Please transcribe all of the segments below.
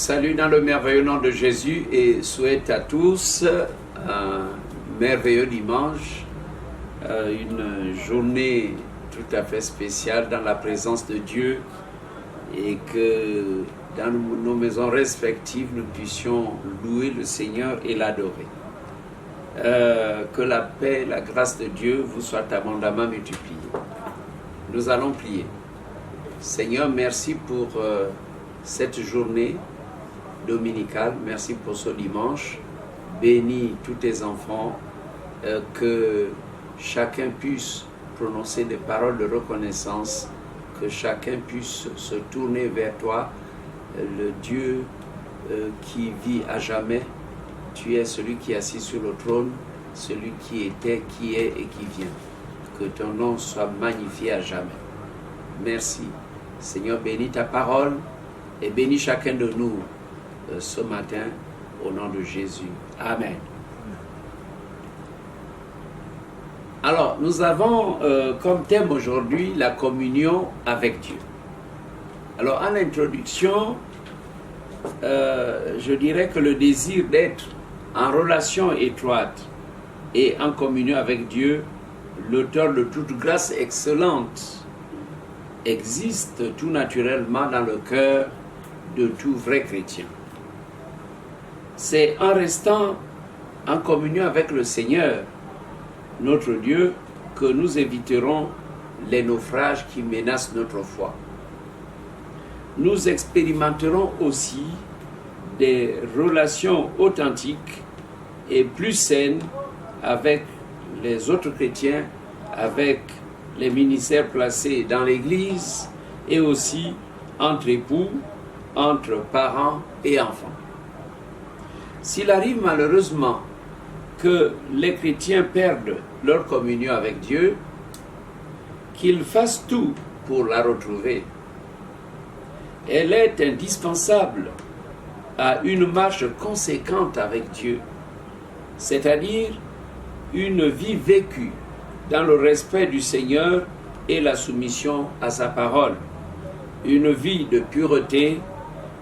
salue dans le merveilleux nom de Jésus et souhaite à tous un merveilleux dimanche, une journée tout à fait spéciale dans la présence de Dieu et que dans nos maisons respectives, nous puissions louer le Seigneur et l'adorer. Que la paix, la grâce de Dieu vous soit abondamment multipliée. Nous allons prier. Seigneur, merci pour cette journée dominicale, merci pour ce dimanche. Bénis tous tes enfants, que chacun puisse prononcer des paroles de reconnaissance, que chacun puisse se tourner vers toi, le Dieu qui vit à jamais. Tu es celui qui est assis sur le trône, celui qui était, qui est et qui vient. Que ton nom soit magnifié à jamais. Merci. Seigneur, bénis ta parole et bénis chacun de nous ce matin au nom de Jésus. Amen. Alors, nous avons comme thème aujourd'hui la communion avec Dieu. Alors, en introduction, je dirais que le désir d'être en relation étroite et en communion avec Dieu, l'auteur de toute grâce excellente, existe tout naturellement dans le cœur de tout vrai chrétien. C'est en restant en communion avec le Seigneur, notre Dieu, que nous éviterons les naufrages qui menacent notre foi. Nous expérimenterons aussi des relations authentiques et plus saines avec les autres chrétiens, avec les ministères placés dans l'Église et aussi entre époux, entre parents et enfants. S'il arrive malheureusement que les chrétiens perdent leur communion avec Dieu, qu'ils fassent tout pour la retrouver. Elle est indispensable à une marche conséquente avec Dieu, c'est-à-dire une vie vécue dans le respect du Seigneur et la soumission à sa parole, une vie de pureté,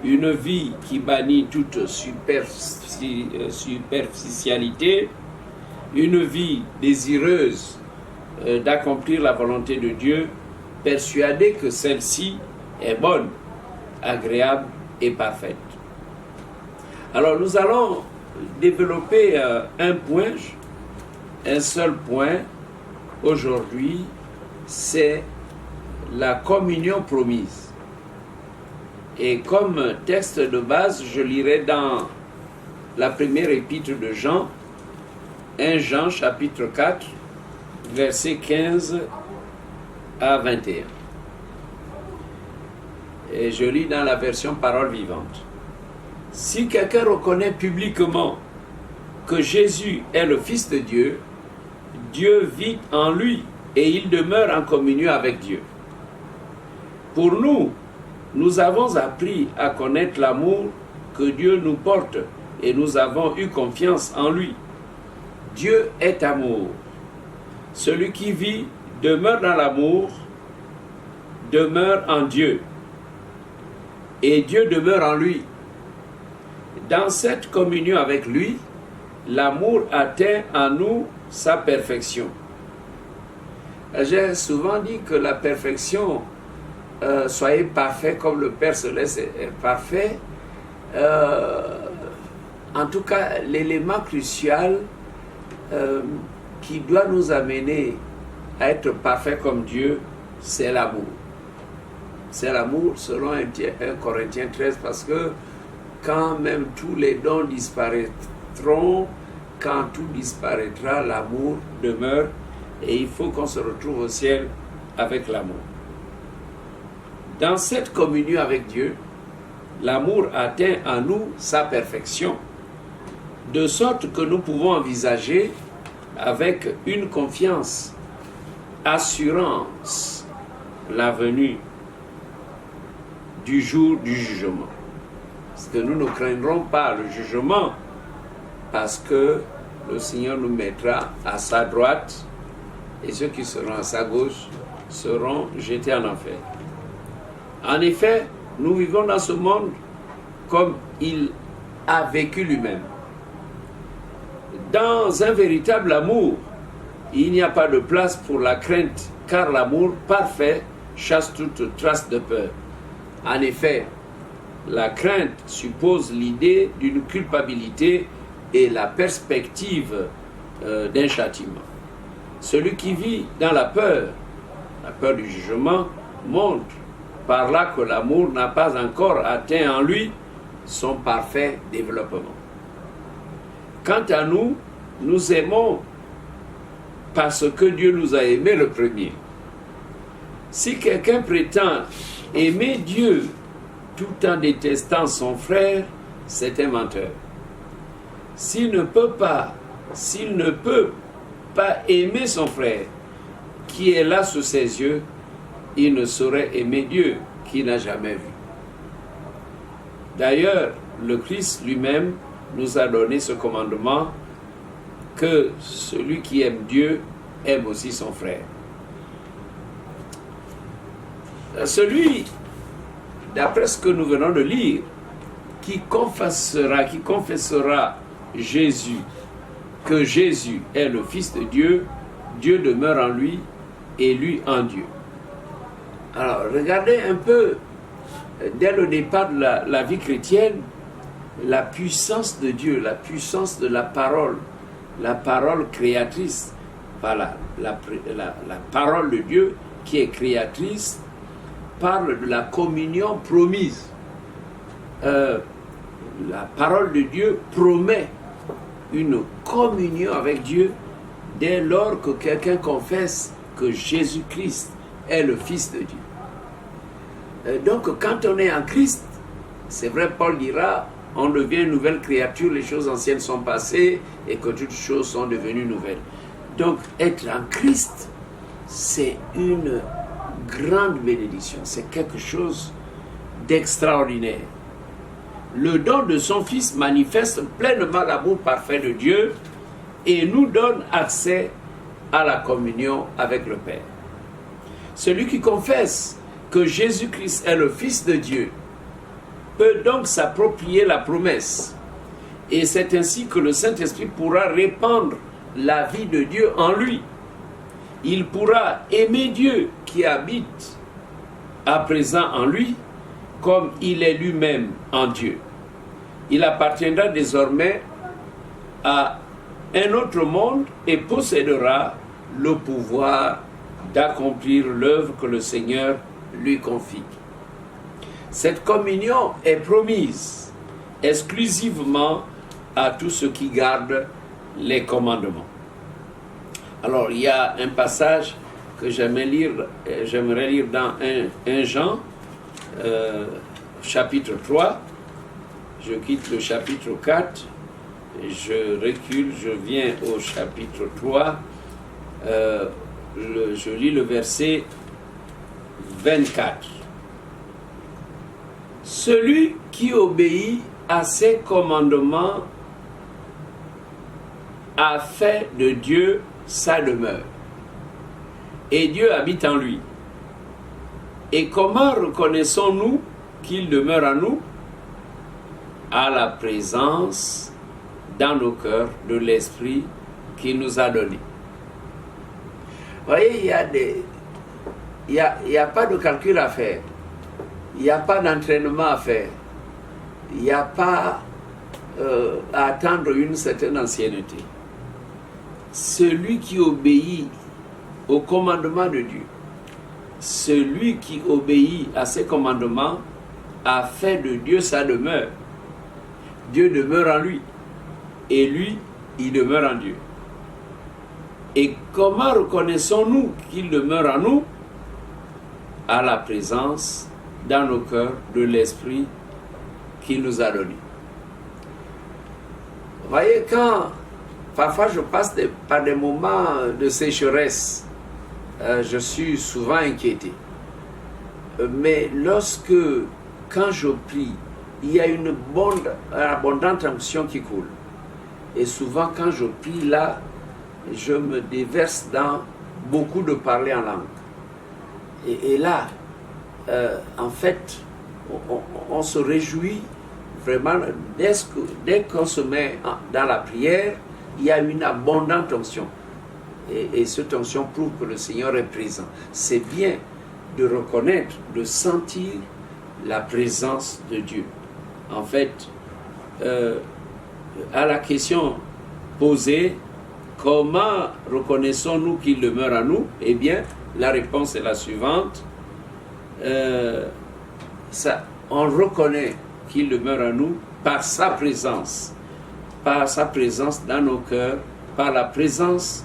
une vie qui bannit toute superficialité, une vie désireuse d'accomplir la volonté de Dieu, persuadée que celle-ci est bonne, agréable et parfaite. Alors nous allons développer un seul point aujourd'hui, c'est la communion promise. Et comme texte de base, je lirai dans la première épître de Jean, 1 Jean chapitre 4, versets 15 à 21. Et je lis dans la version Parole vivante. Si quelqu'un reconnaît publiquement que Jésus est le Fils de Dieu, Dieu vit en lui et il demeure en communion avec Dieu. Pour nous, nous avons appris à connaître l'amour que Dieu nous porte et nous avons eu confiance en lui. Dieu est amour. Celui qui vit demeure dans l'amour, demeure en Dieu, et Dieu demeure en lui. Dans cette communion avec lui, l'amour atteint en nous sa perfection. J'ai souvent dit que la perfection, soyez parfaits comme le Père Céleste est parfait. En tout cas, l'élément crucial qui doit nous amener à être parfaits comme Dieu, c'est l'amour. C'est l'amour selon 1 Corinthiens 13, parce que quand même tous les dons disparaîtront, quand tout disparaîtra, l'amour demeure et il faut qu'on se retrouve au ciel avec l'amour. Dans cette communion avec Dieu, l'amour atteint en nous sa perfection, de sorte que nous pouvons envisager avec une confiance, assurance, la venue du jour du jugement. Parce que nous ne craindrons pas le jugement, parce que le Seigneur nous mettra à sa droite et ceux qui seront à sa gauche seront jetés en enfer. En effet, nous vivons dans ce monde comme il a vécu lui-même. Dans un véritable amour, il n'y a pas de place pour la crainte, car l'amour parfait chasse toute trace de peur. En effet, la crainte suppose l'idée d'une culpabilité et la perspective d'un châtiment. Celui qui vit dans la peur du jugement, montre par là que l'amour n'a pas encore atteint en lui son parfait développement. Quant à nous, nous aimons parce que Dieu nous a aimés le premier. Si quelqu'un prétend aimer Dieu tout en détestant son frère, c'est un menteur. S'il ne peut pas aimer son frère qui est là sous ses yeux, il ne saurait aimer Dieu qui n'a jamais vu. D'ailleurs, le Christ lui-même nous a donné ce commandement que celui qui aime Dieu aime aussi son frère. Celui, d'après ce que nous venons de lire, qui confessera Jésus, que Jésus est le Fils de Dieu, Dieu demeure en lui et lui en Dieu. Alors, regardez un peu, dès le départ de la vie chrétienne, la puissance de Dieu, la puissance de la parole créatrice. Voilà, la parole de Dieu qui est créatrice parle de la communion promise. La parole de Dieu promet une communion avec Dieu dès lors que quelqu'un confesse que Jésus-Christ est le Fils de Dieu. Donc quand on est en Christ, c'est vrai, Paul dira, on devient une nouvelle créature, les choses anciennes sont passées et que toutes choses sont devenues nouvelles. Donc être en Christ, c'est une grande bénédiction, c'est quelque chose d'extraordinaire. Le don de son Fils manifeste pleinement l'amour parfait de Dieu et nous donne accès à la communion avec le Père. Celui qui confesse que Jésus-Christ est le Fils de Dieu peut donc s'approprier la promesse. Et c'est ainsi que le Saint-Esprit pourra répandre la vie de Dieu en lui. Il pourra aimer Dieu qui habite à présent en lui, comme il est lui-même en Dieu. Il appartiendra désormais à un autre monde et possédera le pouvoir d'accomplir l'œuvre que le Seigneur lui confie. Cette communion est promise exclusivement à tous ceux qui gardent les commandements. Alors, il y a un passage que j'aimerais lire dans 1 Jean, chapitre 3. Je quitte le chapitre 4, je recule, je viens au chapitre 3. Je lis le verset 24. Celui qui obéit à ses commandements a fait de Dieu sa demeure, et Dieu habite en lui. Et comment reconnaissons-nous qu'il demeure en nous? À la présence dans nos cœurs de l'Esprit qu'il nous a donné. Vous voyez, il n'y a pas de calcul à faire. Il n'y a pas d'entraînement à faire. Il n'y a pas à attendre une certaine ancienneté. Celui qui obéit au commandement de Dieu, celui qui obéit à ses commandements, a fait de Dieu sa demeure. Dieu demeure en lui. Et lui, il demeure en Dieu. Et comment reconnaissons-nous qu'il demeure en nous? À la présence dans nos cœurs de l'Esprit qu'il nous a donné. Vous voyez, quand parfois je passe par des moments de sécheresse, je suis souvent inquiété. Mais quand je prie, il y a une abondante onction qui coule. Et souvent quand je prie là, je me déverse dans beaucoup de parler en langue. Et là, en fait, on se réjouit vraiment, dès qu'on se met dans la prière, il y a une abondante onction. Et cette onction prouve que le Seigneur est présent. C'est bien de reconnaître, de sentir la présence de Dieu. En fait, à la question posée, comment reconnaissons-nous qu'il demeure à nous? Eh bien, la réponse est la suivante. On reconnaît qu'il demeure à nous par sa présence dans nos cœurs, par la présence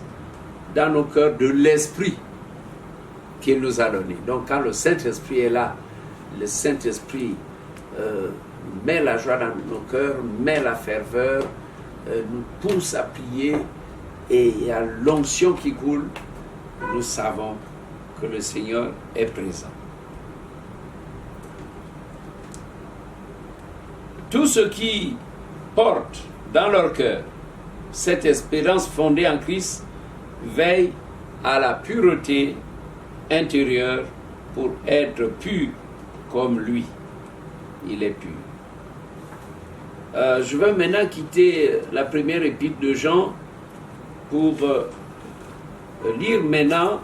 dans nos cœurs de l'Esprit qu'il nous a donné. Donc quand le Saint-Esprit est là, le Saint-Esprit met la joie dans nos cœurs, met la ferveur, nous pousse à prier, et il y a l'onction qui coule. Nous savons que le Seigneur est présent. Tous ceux qui portent dans leur cœur cette espérance fondée en Christ veillent à la pureté intérieure pour être purs comme lui. Il est pur. Je vais maintenant quitter la première épître de Jean pour lire maintenant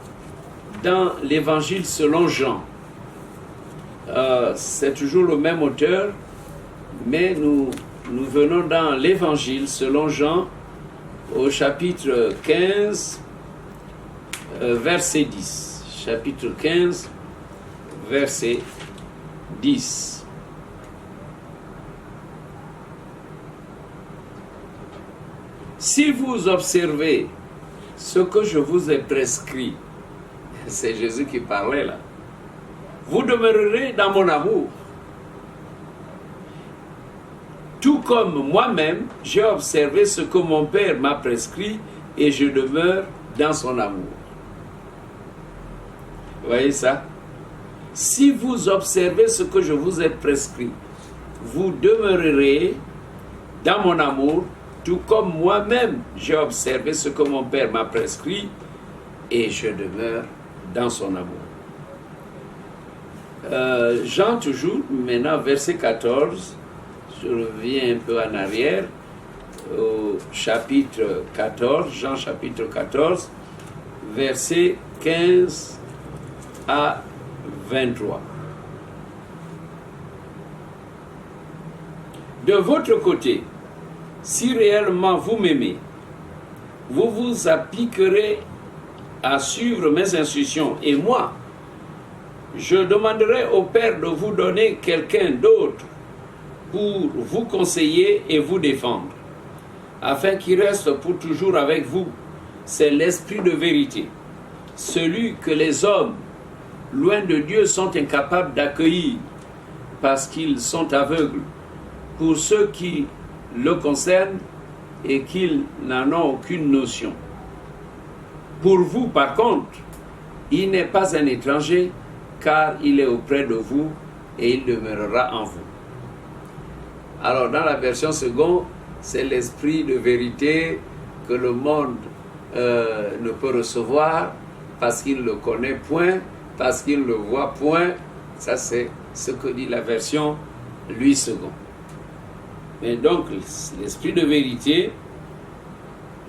dans l'évangile selon Jean. C'est toujours le même auteur, mais nous venons dans l'évangile selon Jean au chapitre 15, verset 10. Chapitre 15, verset 10. Si vous observez ce que je vous ai prescrit, c'est Jésus qui parlait là, vous demeurerez dans mon amour. Tout comme moi-même, j'ai observé ce que mon Père m'a prescrit et je demeure dans son amour. Vous voyez ça? Si vous observez ce que je vous ai prescrit, vous demeurerez dans mon amour, tout comme moi-même, j'ai observé ce que mon Père m'a prescrit et je demeure dans son amour. Jean toujours, maintenant verset 14, je reviens un peu en arrière, au chapitre 14, Jean chapitre 14, verset 15 à 23. De votre côté, si réellement vous m'aimez, vous vous appliquerez à suivre mes instructions. Et moi, je demanderai au Père de vous donner quelqu'un d'autre pour vous conseiller et vous défendre, afin qu'il reste pour toujours avec vous. C'est l'Esprit de vérité, celui que les hommes, loin de Dieu, sont incapables d'accueillir parce qu'ils sont aveugles pour ceux qui le concernent et qu'ils n'en ont aucune notion. Pour vous, par contre, il n'est pas un étranger, car il est auprès de vous et il demeurera en vous. Alors, dans la version seconde, c'est l'Esprit de vérité que le monde ne peut recevoir parce qu'il ne le connaît point, parce qu'il ne le voit point. Ça, c'est ce que dit la version Louis II. Mais donc, l'Esprit de vérité,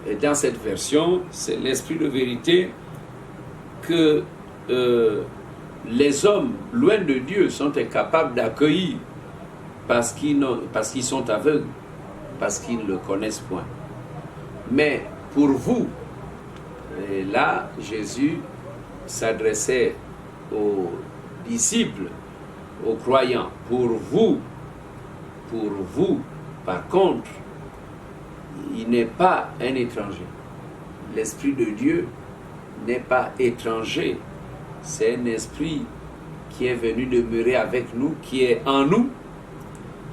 et dans cette version, c'est l'Esprit de vérité que les hommes, loin de Dieu, sont incapables d'accueillir parce qu'ils sont aveugles, parce qu'ils ne le connaissent point. Mais pour vous, et là, Jésus s'adressait aux disciples, aux croyants. Pour vous, par contre, il n'est pas un étranger. L'Esprit de Dieu n'est pas étranger. C'est un esprit qui est venu demeurer avec nous, qui est en nous.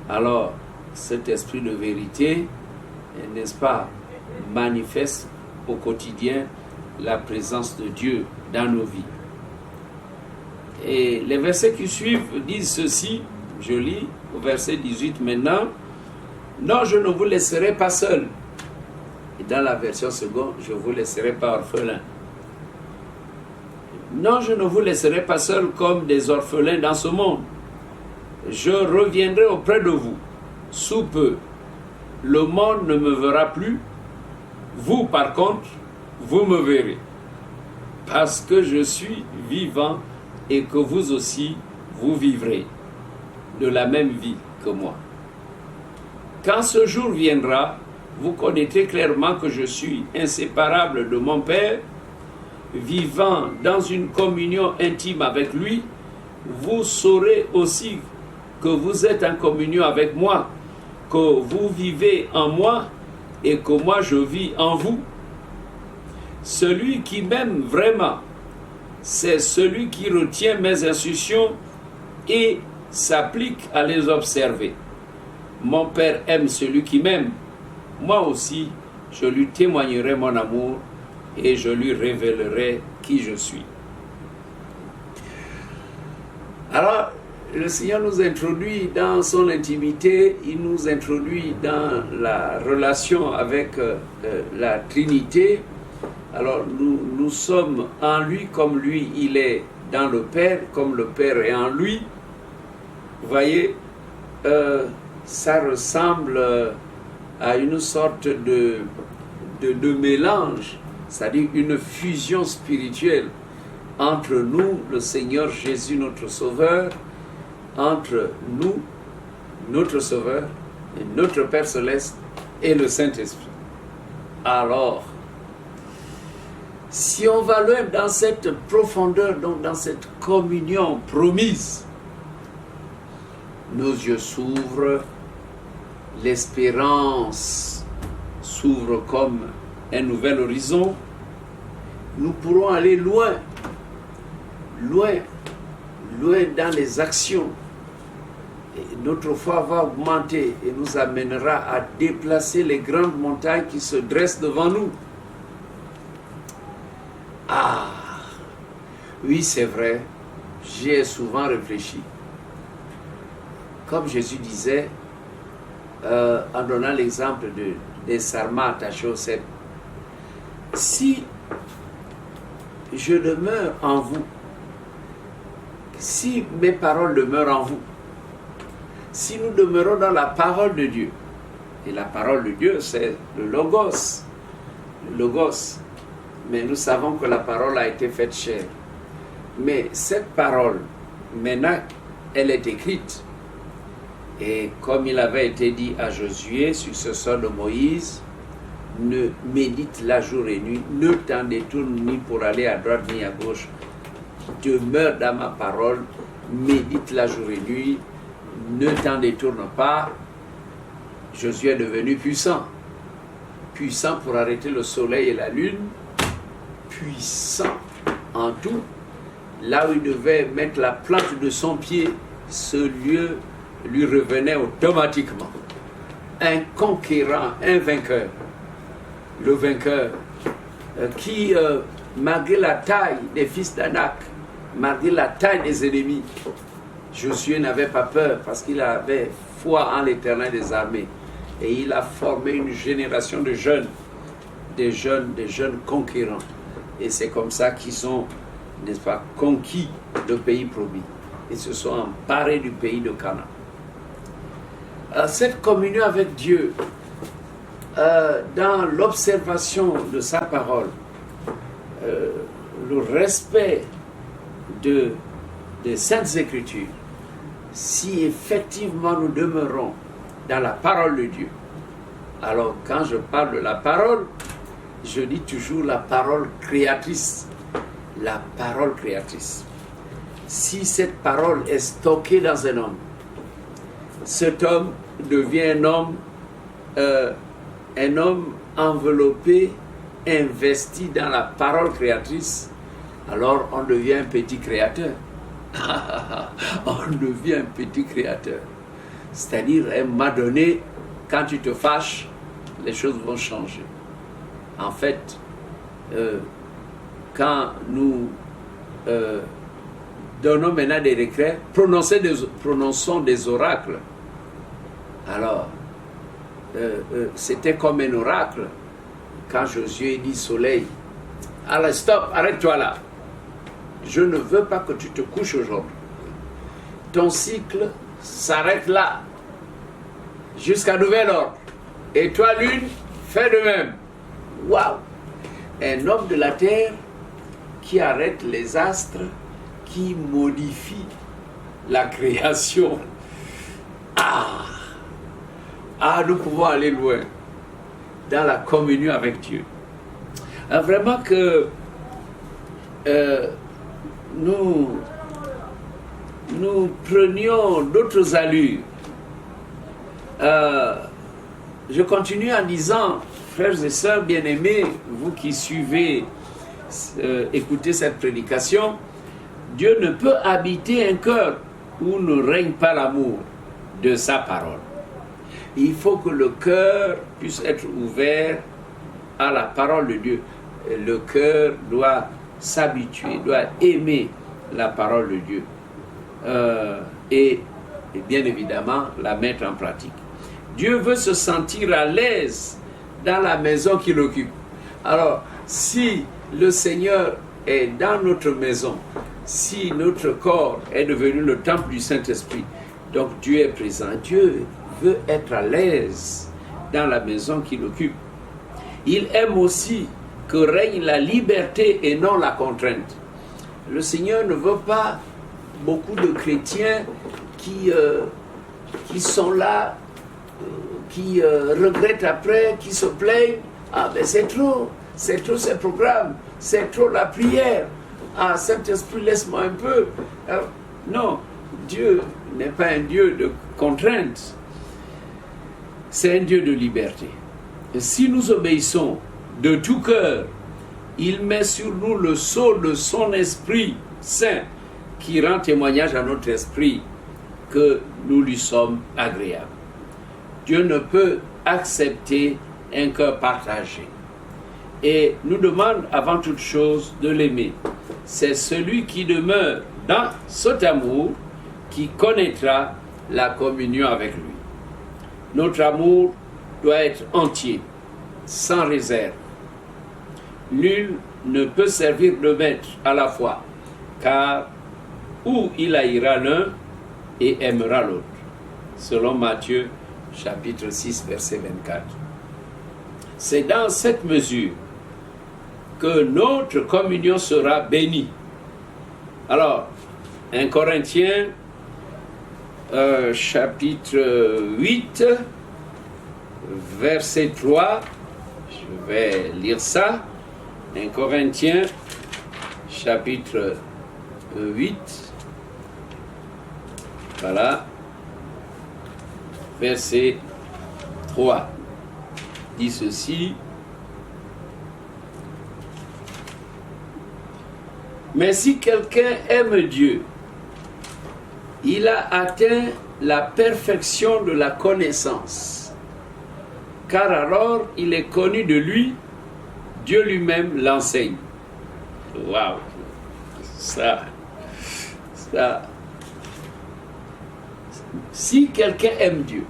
Alors, cet esprit de vérité, n'est-ce pas, manifeste au quotidien la présence de Dieu dans nos vies. Et les versets qui suivent disent ceci, je lis au verset 18 maintenant. Non, je ne vous laisserai pas seul. Et dans la version seconde, je ne vous laisserai pas orphelins. Non, je ne vous laisserai pas seul comme des orphelins dans ce monde. Je reviendrai auprès de vous. sous peu, le monde ne me verra plus. Vous, par contre, vous me verrez. Parce que je suis vivant et que vous aussi, vous vivrez de la même vie que moi. Quand ce jour viendra, vous connaîtrez clairement que je suis inséparable de mon Père, vivant dans une communion intime avec lui. Vous saurez aussi que vous êtes en communion avec moi, que vous vivez en moi et que moi je vis en vous. Celui qui m'aime vraiment, c'est celui qui retient mes instructions et s'applique à les observer. Mon Père aime celui qui m'aime. Moi aussi, je lui témoignerai mon amour et je lui révélerai qui je suis. Alors, le Seigneur nous introduit dans son intimité, il nous introduit dans la relation avec la Trinité. Alors, nous sommes en lui comme lui, il est dans le Père, comme le Père est en lui. Vous voyez, ça ressemble à une sorte de mélange, c'est-à-dire une fusion spirituelle entre nous, le Seigneur Jésus, notre Sauveur, entre nous, notre Sauveur, et notre Père Céleste et le Saint-Esprit. Alors, si on va loin dans cette profondeur, donc dans cette communion promise, nos yeux s'ouvrent, l'espérance s'ouvre comme un nouvel horizon, nous pourrons aller loin, loin, loin dans les actions. Et notre foi va augmenter et nous amènera à déplacer les grandes montagnes qui se dressent devant nous. Ah, oui, c'est vrai, j'y ai souvent réfléchi. Comme Jésus disait, en donnant l'exemple des sarmats attachés au cep, si je demeure en vous, si mes paroles demeurent en vous, si nous demeurons dans la parole de Dieu, et la parole de Dieu c'est le Logos, mais nous savons que la parole a été faite chair. Mais cette parole, maintenant, elle est écrite. Et comme il avait été dit à Josué, successeur de Moïse, ne médite la jour et nuit, ne t'en détourne ni pour aller à droite ni à gauche. Demeure dans ma parole, médite la jour et nuit, ne t'en détourne pas. Josué est devenu puissant. Puissant pour arrêter le soleil et la lune, puissant en tout. Là où il devait mettre la plante de son pied, ce lieu lui revenait automatiquement. Un conquérant, un vainqueur. Le vainqueur qui, malgré la taille des fils d'Anak, malgré la taille des ennemis, Josué n'avait pas peur parce qu'il avait foi en l'Éternel des armées. Et il a formé une génération de jeunes, des jeunes conquérants. Et c'est comme ça qu'ils ont, n'est-ce pas, conquis le pays promis. Ils se sont emparés du pays de Canaan. Cette communion avec Dieu, dans l'observation de sa parole, le respect des Saintes Écritures, si effectivement nous demeurons dans la parole de Dieu, alors quand je parle de la parole, je dis toujours la parole créatrice. La parole créatrice. Si cette parole est stockée dans un homme, cet homme devient un homme enveloppé, investi dans la parole créatrice, alors on devient un petit créateur. On devient un petit créateur. C'est-à-dire, à un moment donné, quand tu te fâches, les choses vont changer. En fait, quand nous donnons maintenant des décrets, prononçons des oracles. Alors, c'était comme un oracle quand Josué dit soleil, allez stop, arrête-toi là, je ne veux pas que tu te couches aujourd'hui, ton cycle s'arrête là, jusqu'à nouvel ordre. Et toi, lune, fais de même. Waouh! Un homme de la terre qui arrête les astres, qui modifie la création. Nous pouvons aller loin dans la communion avec Dieu. Vraiment que nous prenions d'autres allures. Je continue en disant, frères et sœurs bien-aimés, vous qui suivez, écoutez cette prédication, Dieu ne peut habiter un cœur où ne règne pas l'amour de sa parole. Il faut que le cœur puisse être ouvert à la parole de Dieu. Le cœur doit s'habituer, doit aimer la parole de Dieu. Et bien évidemment, la mettre en pratique. Dieu veut se sentir à l'aise dans la maison qu'il occupe. Alors, si le Seigneur est dans notre maison, si notre corps est devenu le temple du Saint-Esprit, donc Dieu est présent. Dieu veut être à l'aise dans la maison qu'il occupe. Il aime aussi que règne la liberté et non la contrainte. Le Seigneur ne veut pas beaucoup de chrétiens qui sont là, qui regrettent après, qui se plaignent. Ben c'est trop ces programmes, c'est trop la prière. Saint-Esprit, laisse-moi un peu. Non, Dieu n'est pas un Dieu de contrainte. C'est un Dieu de liberté. Et si nous obéissons de tout cœur, il met sur nous le sceau de son Esprit Saint qui rend témoignage à notre esprit que nous lui sommes agréables. Dieu ne peut accepter un cœur partagé et nous demande avant toute chose de l'aimer. C'est celui qui demeure dans cet amour qui connaîtra la communion avec lui. Notre amour doit être entier, sans réserve. Nul ne peut servir de maître à la fois, car ou il haïra l'un et aimera l'autre, selon Matthieu chapitre 6, verset 24. C'est dans cette mesure que notre communion sera bénie. Alors, 1 Corinthiens chapitre 8, verset 3, je vais lire ça. 1 Corinthiens chapitre 8, voilà, verset 3, dit ceci: mais si quelqu'un aime Dieu, il a atteint la perfection de la connaissance, car alors il est connu de lui, Dieu lui-même l'enseigne. Waouh! Ça. Si quelqu'un aime Dieu,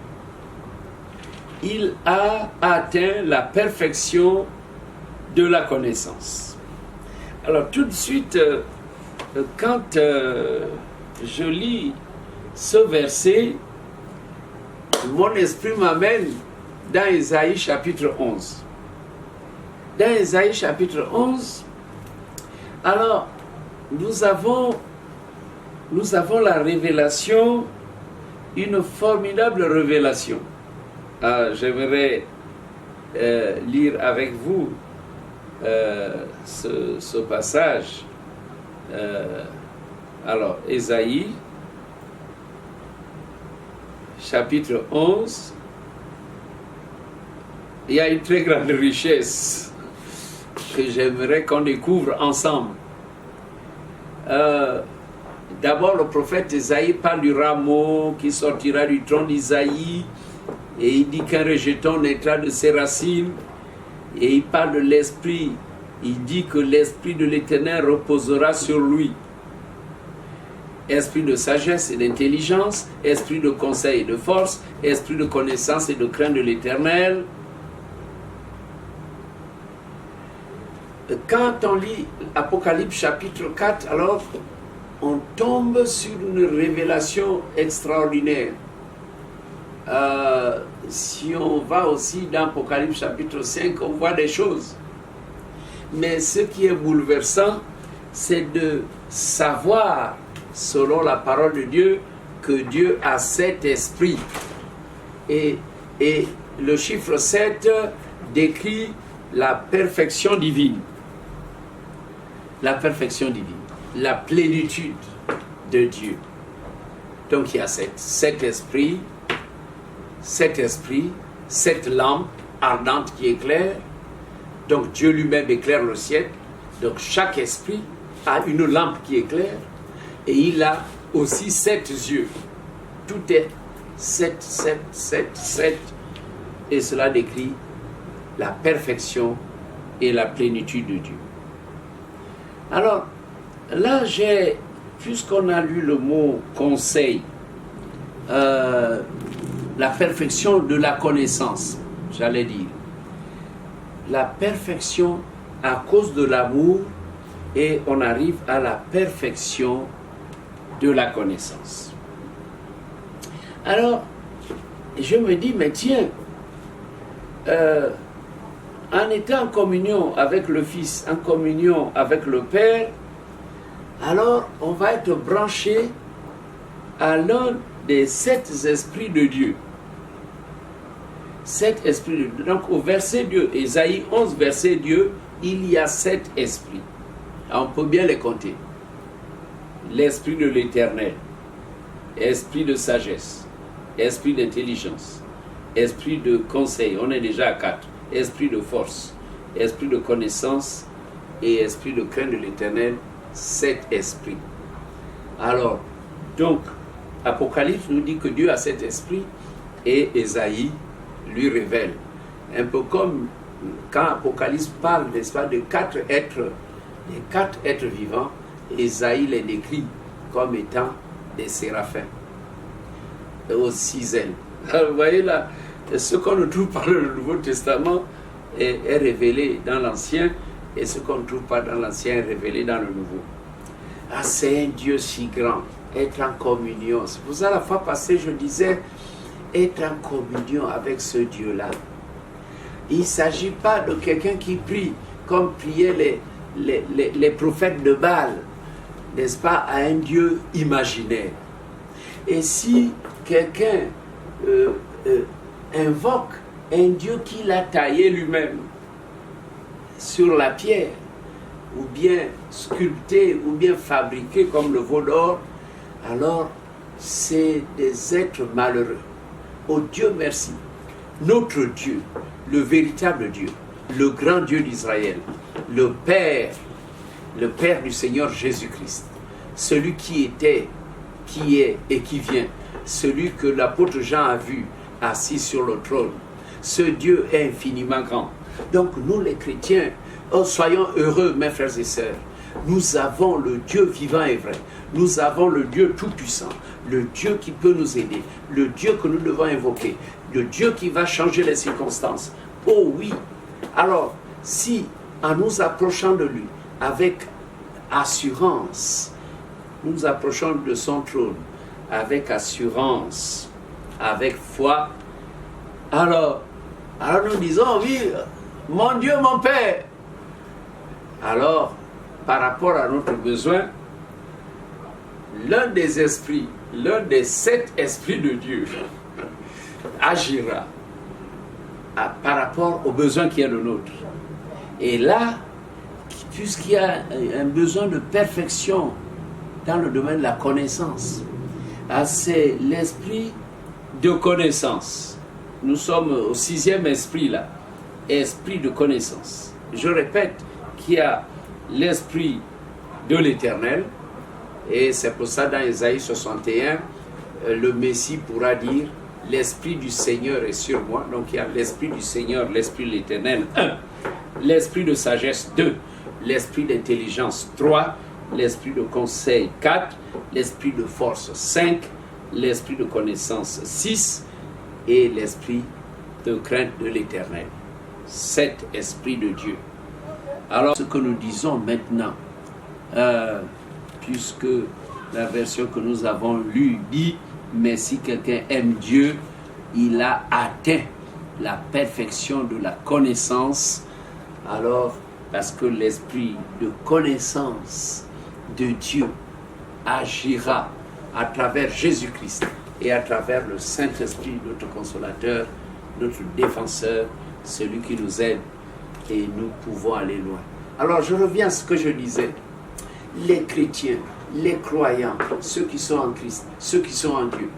il a atteint la perfection de la connaissance. Alors tout de suite, quand je lis ce verset, mon esprit m'amène dans Ésaïe chapitre 11. Dans Ésaïe chapitre 11, alors nous avons la révélation, une formidable révélation. J'aimerais lire avec vous ce passage. Alors, Ésaïe, chapitre 11, il y a une très grande richesse que j'aimerais qu'on découvre ensemble. D'abord, le prophète Ésaïe parle du rameau qui sortira du tronc d'Isaïe, et il dit qu'un rejeton naîtra de ses racines, et il parle de l'esprit. Il dit que l'esprit de l'Éternel reposera sur lui. Esprit de sagesse et d'intelligence, esprit de conseil et de force, esprit de connaissance et de crainte de l'Éternel. Quand on lit Apocalypse chapitre 4, alors on tombe sur une révélation extraordinaire. si on va aussi dans Apocalypse chapitre 5, on voit des choses. Mais ce qui est bouleversant, c'est de savoir, selon la parole de Dieu, que Dieu a 7 esprits. Et le chiffre 7 décrit la perfection divine. La perfection divine. La plénitude de Dieu. Donc il y a 7 esprits, 7 lampes ardentes qui éclairent. Donc Dieu lui-même éclaire le ciel. Donc chaque esprit a une lampe qui éclaire. Et il a aussi 7 yeux. Tout est 7, 7, 7, 7. Et cela décrit la perfection et la plénitude de Dieu. Alors, là, puisqu'on a lu le mot conseil, la perfection de la connaissance, j'allais dire. La perfection à cause de l'amour, et on arrive à la perfection de la connaissance. Alors, je me dis, mais tiens, en étant en communion avec le Fils, en communion avec le Père, alors on va être branché à l'un des 7 esprits de Dieu. 7 esprits de Dieu. Donc au verset 2, Ésaïe 11, verset 2, il y a 7 esprits. On peut bien les compter. L'esprit de l'Éternel, esprit de sagesse, esprit d'intelligence, esprit de conseil, on est déjà à 4, esprit de force, esprit de connaissance et esprit de crainte de l'Éternel, 7 esprits. Alors, donc, Apocalypse nous dit que Dieu a 7 esprits et Ésaïe lui révèle. Un peu comme quand Apocalypse parle, n'est-ce pas, de 4 êtres, les 4 êtres vivants, Ésaïe les décrit comme étant des séraphins aux 6 ailes. Alors, vous voyez là, ce qu'on ne trouve pas dans le Nouveau Testament est révélé dans l'Ancien, et ce qu'on ne trouve pas dans l'Ancien est révélé dans le Nouveau. Ah, c'est un Dieu si grand, être en communion. C'est pour ça la fois passée, je disais, être en communion avec ce Dieu-là. Il ne s'agit pas de quelqu'un qui prie comme priaient les prophètes de Baal, n'est-ce pas, à un Dieu imaginaire. Et si quelqu'un invoque un Dieu qu'il a taillé lui-même sur la pierre, ou bien sculpté, ou bien fabriqué comme le veau d'or, alors c'est des êtres malheureux. Oh Dieu merci, notre Dieu, le véritable Dieu, le grand Dieu d'Israël, le Père du Seigneur Jésus-Christ, celui qui était, qui est et qui vient, celui que l'apôtre Jean a vu assis sur le trône. Ce Dieu est infiniment grand. Donc nous les chrétiens, oh, soyons heureux mes frères et sœurs. Nous avons le Dieu vivant et vrai. Nous avons le Dieu tout-puissant, le Dieu qui peut nous aider, le Dieu que nous devons invoquer, le Dieu qui va changer les circonstances. Oh oui. Alors, si en nous approchant de lui avec assurance, nous nous approchons de son trône avec assurance, avec foi, alors nous disons, oui, mon Dieu, mon Père. Alors, par rapport à notre besoin, l'un des esprits, l'un des 7 esprits de Dieu agira par rapport au besoin qui est le nôtre. Et là, puisqu'il y a un besoin de perfection dans le domaine de la connaissance, c'est l'esprit de connaissance. Nous sommes au 6e esprit là, esprit de connaissance. Je répète qu'il y a l'esprit de l'Éternel, et c'est pour ça dans Ésaïe 61, le Messie pourra dire l'esprit du Seigneur est sur moi. Donc il y a l'esprit du Seigneur, l'esprit de l'Éternel 1, l'esprit de sagesse 2, l'esprit d'intelligence 3, l'esprit de conseil 4, l'esprit de force 5, l'esprit de connaissance 6 et l'esprit de crainte de l'Éternel. 7 esprits de Dieu. Alors ce que nous disons maintenant, puisque la version que nous avons lue dit, mais si quelqu'un aime Dieu, il a atteint la perfection de la connaissance. Alors, parce que l'esprit de connaissance de Dieu agira à travers Jésus-Christ et à travers le Saint-Esprit, notre consolateur, notre défenseur, celui qui nous aide, et nous pouvons aller loin. Alors je reviens à ce que je disais. Les chrétiens, les croyants, ceux qui sont en Christ, ceux qui sont en Dieu,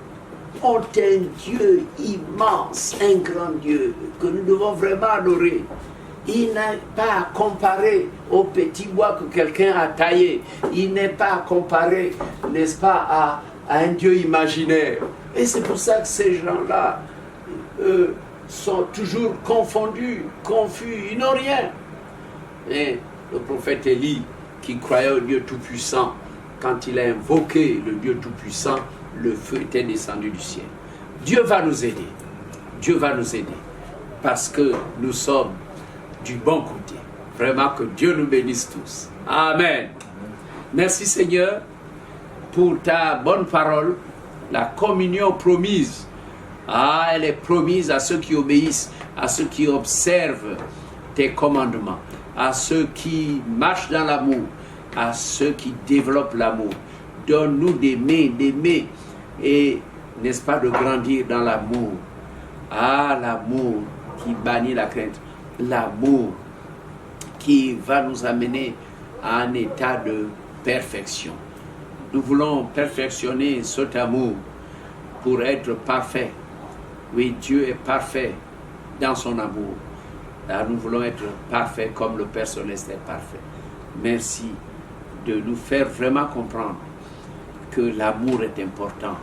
ont un Dieu immense, un grand Dieu que nous devons vraiment adorer. Il n'est pas à comparer au petit bois que quelqu'un a taillé. Il n'est pas à comparer, n'est-ce pas, à un Dieu imaginaire. Et c'est pour ça que ces gens-là sont toujours confondus, confus, ils n'ont rien. Et le prophète Élie, qui croyait au Dieu Tout-Puissant, quand il a invoqué le Dieu Tout-Puissant, le feu était descendu du ciel. Dieu va nous aider. Dieu va nous aider. Parce que nous sommes du bon côté. Vraiment que Dieu nous bénisse tous. Amen. Merci Seigneur pour ta bonne parole, la communion promise. Ah, elle est promise à ceux qui obéissent, à ceux qui observent tes commandements, à ceux qui marchent dans l'amour, à ceux qui développent l'amour. Donne-nous d'aimer et, n'est-ce pas, de grandir dans l'amour. Ah, l'amour qui bannit la crainte, l'amour qui va nous amener à un état de perfection. Nous voulons perfectionner cet amour pour être parfait. Oui, Dieu est parfait dans son amour. Là, nous voulons être parfaits comme le Père Céleste est parfait. Merci de nous faire vraiment comprendre que l'amour est important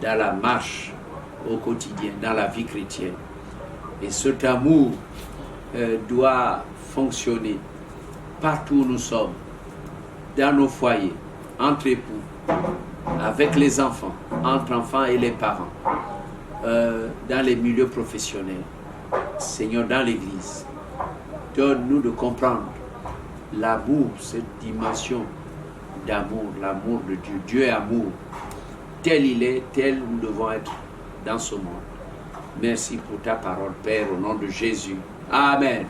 dans la marche au quotidien, dans la vie chrétienne. Et cet amour doit fonctionner partout où nous sommes, dans nos foyers, entre époux, avec les enfants, entre enfants et les parents, dans les milieux professionnels, Seigneur, dans l'Église. Donne-nous de comprendre l'amour, cette dimension d'amour, l'amour de Dieu. Dieu est amour. Tel il est, tel nous devons être dans ce monde. Merci pour ta parole, Père, au nom de Jésus. Amen.